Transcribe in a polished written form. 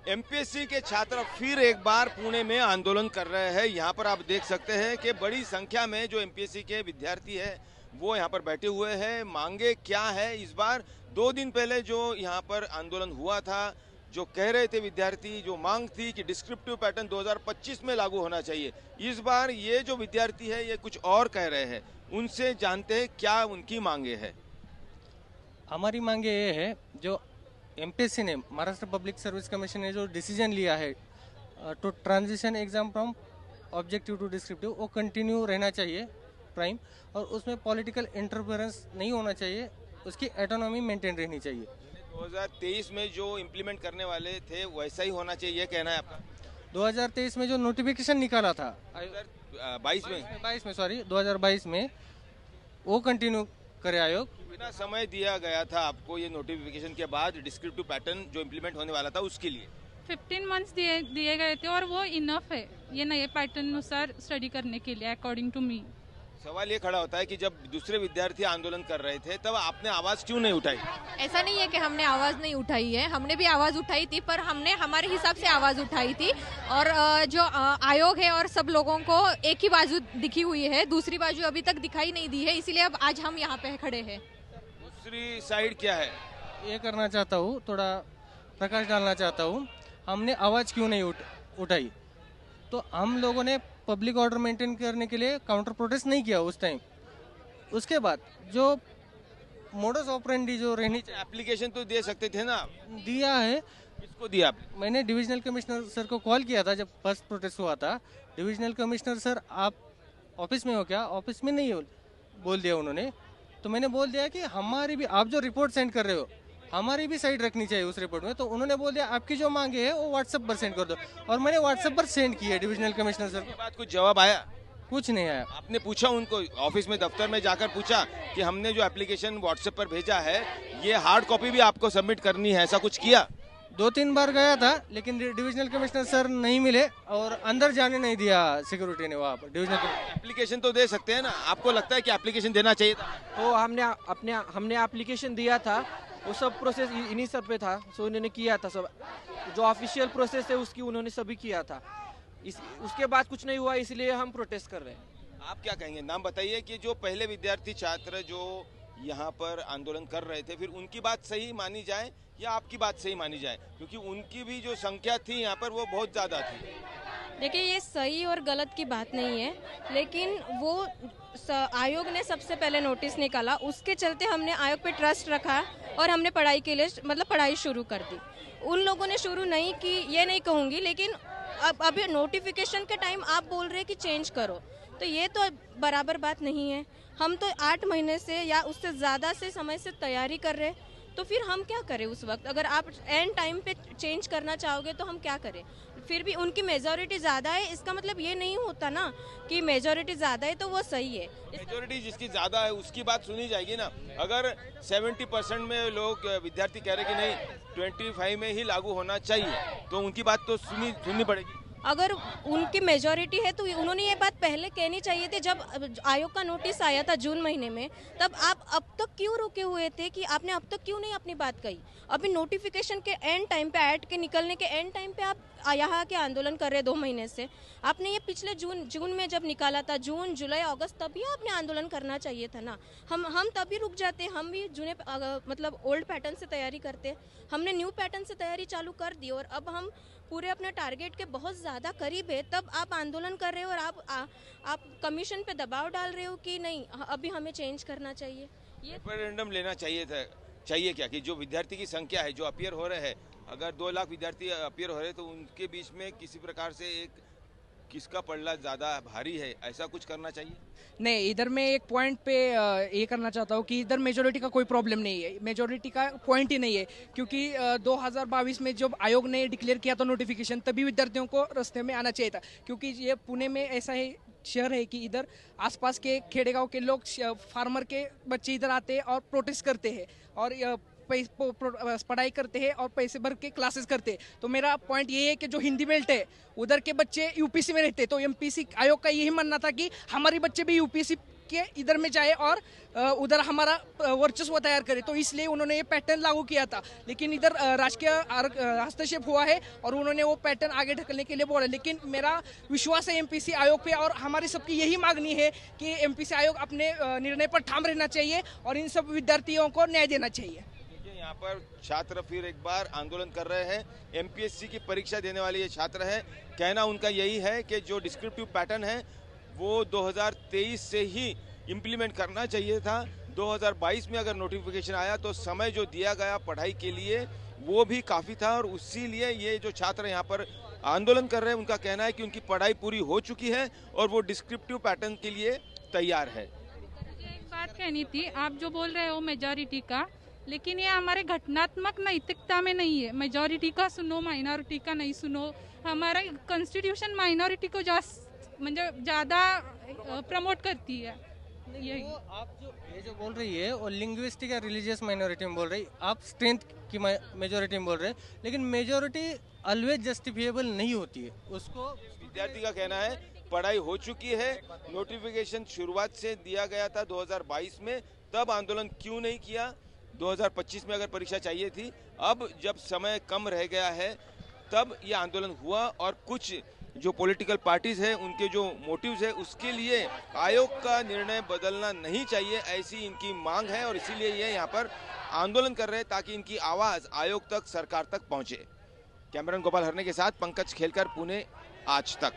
MPSC के छात्र फिर एक बार पुणे में आंदोलन कर रहे हैं। यहाँ पर आप देख सकते हैं कि बड़ी संख्या में जो एमपीएससी के विद्यार्थी है वो यहाँ पर बैठे हुए हैं। मांगे क्या है इस बार? 2 दिन पहले जो यहाँ पर आंदोलन हुआ था, जो कह रहे थे विद्यार्थी, जो मांग थी कि डिस्क्रिप्टिव पैटर्न 2025 में लागू होना चाहिए, इस बार ये जो विद्यार्थी है ये कुछ और कह रहे हैं। उनसे जानते हैं क्या उनकी मांगे है। हमारी मांगे ये है, जो एमपीएससी ने, महाराष्ट्र पब्लिक सर्विस कमीशन ने जो डिसीजन लिया है to transition exam from objective to descriptive, वो कंटिन्यू रहना चाहिए प्राइम, और उसमें पॉलिटिकल इंटरफेरेंस नहीं होना चाहिए, उसकी ऑटोनॉमी मेंटेन रहनी चाहिए। 2023 में जो इम्प्लीमेंट करने वाले थे वैसा ही होना चाहिए, ये कहना है आपका? 2023 में जो नोटिफिकेशन निकाला था 2022 में वो कंटिन्यू करे आयोग। कितना समय दिया गया था आपको ये नोटिफिकेशन के बाद डिस्क्रिप्टिव पैटर्न जो इम्प्लीमेंट होने वाला था उसके लिए? 15 मंथ्स दिए गए थे और वो इनफ है ये नए पैटर्न अनुसार स्टडी करने के लिए, अकॉर्डिंग टू मी। सवाल ये खड़ा होता है कि जब दूसरे विद्यार्थी आंदोलन कर रहे थे तब आपने आवाज क्यों नहीं उठाई? ऐसा नहीं है कि हमने आवाज नहीं उठाई है, हमने भी आवाज उठाई थी, पर हमने हमारे हिसाब से आवाज उठाई थी। और जो आयोग है और सब लोगों को एक ही बाजू दिखी हुई है, दूसरी बाजू अभी तक दिखाई नहीं दी है, इसीलिए अब आज हम यहाँ पे खड़े हैं। दूसरी साइड क्या है? ये करना चाहता हूँ, थोड़ा प्रकाश डालना चाहता हूँ। हमने आवाज क्यों नहीं उठाई? तो हम लोगों ने पब्लिक ऑर्डर मेंटेन करने के लिए काउंटर प्रोटेस्ट नहीं किया उस टाइम। उसके बाद जो मोडस ऑपरेंडी जो रहनी चाहिए, एप्लीकेशन तो दे सकते थे ना? दिया है। किसको दिया आपने? मैंने डिविजनल कमिश्नर सर को कॉल किया था जब फर्स्ट प्रोटेस्ट हुआ था। डिविजनल कमिश्नर सर, आप ऑफिस में हो क्या? ऑफिस में नहीं हो, बोल दिया उन्होंने। तो मैंने बोल दिया कि हमारी भी, आप जो रिपोर्ट सेंड कर रहे हो, हमारी भी साइड रखनी चाहिए उस रिपोर्ट में। तो उन्होंने बोल दिया आपकी जो मांगे है वो व्हाट्सएप पर सेंड कर दो, और मैंने व्हाट्सएप पर सेंड की है डिविजनल कमिश्नर सर को। बात कुछ जवाब आया? कुछ नहीं आया। आपने पूछा उनको ऑफिस में, दफ्तर में जाकर पूछा कि हमने जो एप्लीकेशन व्हाट्सएप पर भेजा है ये हार्ड कॉपी भी आपको सबमिट करनी है, ऐसा कुछ किया? 2-3 बार गया था, लेकिन डिविजनल कमिश्नर सर नहीं मिले और अंदर जाने नहीं दिया सिक्योरिटी ने वहाँ पर। डिविजनल एप्लीकेशन तो दे सकते हैं ना? आपको लगता है कि एप्लीकेशन देना चाहिए था? तो हमने एप्लीकेशन दिया था, वो सब प्रोसेस इन्हीं सब पे था, सो उन्होंने किया था सब जो ऑफिशियल प्रोसेस है उसकी उन्होंने सभी किया था। उसके बाद कुछ नहीं हुआ, इसलिए हम प्रोटेस्ट कर रहे हैं। आप क्या कहेंगे? नाम बताइए कि जो पहले विद्यार्थी छात्र जो यहाँ पर आंदोलन कर रहे थे, फिर उनकी बात सही मानी जाए या आपकी बात सही मानी जाए? क्योंकि उनकी भी जो संख्या थी यहाँ पर वो बहुत ज्यादा थी। देखिए, ये सही और गलत की बात नहीं है, लेकिन वो आयोग ने सबसे पहले नोटिस निकाला, उसके चलते हमने आयोग पे ट्रस्ट रखा और हमने पढ़ाई के लिए पढ़ाई शुरू कर दी। उन लोगों ने शुरू नहीं की, ये नहीं कहूँगी, लेकिन अब अभी नोटिफिकेशन के टाइम आप बोल रहे हैं कि चेंज करो, तो ये तो बराबर बात नहीं है। हम तो 8 महीने से या उससे ज़्यादा से समय से तैयारी कर रहे, तो फिर हम क्या करें उस वक्त? अगर आप एंड टाइम पे चेंज करना चाहोगे तो हम क्या करें? फिर भी उनकी मेजॉरिटी ज़्यादा है, इसका मतलब ये नहीं होता ना कि मेजॉरिटी ज़्यादा है तो वो सही है। मेजॉरिटी जिसकी ज़्यादा है उसकी बात सुनी जाएगी ना। अगर 70% में लोग विद्यार्थी कह रहे कि नहीं 25 में ही लागू होना चाहिए, तो उनकी बात तो सुननी पड़ेगी। अगर उनकी मेजॉरिटी है तो उन्होंने ये बात पहले कहनी चाहिए थी, जब आयोग का नोटिस आया था जून महीने में, तब आप अब तक क्यों रुके हुए थे कि आपने अब तक क्यों नहीं अपनी बात कही? अभी नोटिफिकेशन के एंड टाइम पे, ऐड के निकलने के एंड टाइम पे आप यहाँ के आंदोलन कर रहे 2 महीने से। आपने ये पिछले जून में जब निकाला था, जून जुलाई अगस्त, तभी आपने आंदोलन करना चाहिए था ना। हम तभी रुक जाते, हम भी जूने ओल्ड पैटर्न से तैयारी करते। हमने न्यू पैटर्न से तैयारी चालू कर दी और अब हम पूरे अपने टारगेट के बहुत ज़्यादा करीब है, तब आप आंदोलन कर रहे हो और आप कमीशन पे दबाव डाल रहे हो कि नहीं अभी हमें चेंज करना चाहिए। ये रेफरेंडम लेना चाहिए था। चाहिए क्या कि जो विद्यार्थी की संख्या है, जो अपियर हो रहे हैं, अगर 2 लाख विद्यार्थी अपियर हो रहे हैं तो उनके बीच में किसी प्रकार से एक किसका पलड़ा ज़्यादा भारी है, ऐसा कुछ करना चाहिए? नहीं, इधर मैं एक पॉइंट पे ये करना चाहता हूँ कि इधर मेजोरिटी का कोई प्रॉब्लम नहीं है, मेजोरिटी का पॉइंट ही नहीं है, क्योंकि 2022 में जब आयोग ने डिक्लेयर किया था नोटिफिकेशन, तभी विद्यार्थियों को रास्ते में आना चाहिए था। क्योंकि ये पुणे में ऐसा ही शहर है कि इधर आसपास के खेड़ेगांव के लोग, फार्मर के बच्चे इधर आते हैं और प्रोटेस्ट करते हैं और पढ़ाई करते हैं और पैसे भर के क्लासेस करते हैं। तो मेरा पॉइंट ये है कि जो हिंदी बेल्ट है उधर के बच्चे यूपीसी में रहते हैं, तो एमपीसी आयोग का यही मानना था कि हमारे बच्चे भी यूपीसी के इधर में जाए और उधर हमारा वर्चस्व तैयार करे, तो इसलिए उन्होंने ये पैटर्न लागू किया था। लेकिन इधर राजकीय हस्तक्षेप हुआ है और उन्होंने वो पैटर्न आगे ढकलने के लिए बोला। लेकिन मेरा विश्वास है एमपीसी आयोग पे और हमारी सबकी यही मांगनी है कि एमपीसी आयोग अपने निर्णय पर ठाम रहना चाहिए और इन सब विद्यार्थियों को न्याय देना चाहिए। यहाँ पर छात्र फिर एक बार आंदोलन कर रहे हैं। एमपीएससी की परीक्षा देने वाले ये छात्र हैं। कहना उनका यही है कि जो डिस्क्रिप्टिव पैटर्न है वो 2023 से ही इम्प्लीमेंट करना चाहिए था। 2022 में अगर नोटिफिकेशन आया तो समय जो दिया गया पढ़ाई के लिए वो भी काफ़ी था और उसी लिए ये जो छात्र यहाँ पर आंदोलन कर रहे हैं उनका कहना है कि उनकी पढ़ाई पूरी हो चुकी है और वो डिस्क्रिप्टिव पैटर्न के लिए तैयार है। एक बात कहनी थी, आप जो बोल रहे हो मेजॉरिटी का, लेकिन ये हमारे घटनात्मक नैतिकता में नहीं है। मेजॉरिटी का सुनो, माइनॉरिटी का नहीं सुनो। हमारा कॉन्स्टिट्यूशन माइनॉरिटी को ज़्यादा प्रमोट करती है। यही आप जो ये जो बोल रही है और लिंग्विस्टिक या रिलीजियस माइनॉरिटी में बोल रही, आप स्ट्रेंथ की मेजॉरिटी में बोल रहे हैं, लेकिन मेजॉरिटी ऑलवेज जस्टिफिएबल नहीं होती है। उसको विद्यार्थी का कहना है पढ़ाई हो चुकी है, नोटिफिकेशन शुरुआत से दिया गया था 2022 में, तब आंदोलन क्यों नहीं किया? 2025 में अगर परीक्षा चाहिए थी, अब जब समय कम रह गया है तब ये आंदोलन हुआ और कुछ जो पॉलिटिकल पार्टीज है उनके जो मोटिव्स है उसके लिए आयोग का निर्णय बदलना नहीं चाहिए, ऐसी इनकी मांग है और इसीलिए ये यहाँ पर आंदोलन कर रहे हैं ताकि इनकी आवाज़ आयोग तक, सरकार तक पहुँचे। कैमरामैन गोपाल हरने के साथ पंकज खेलकर, पुणे, आज तक।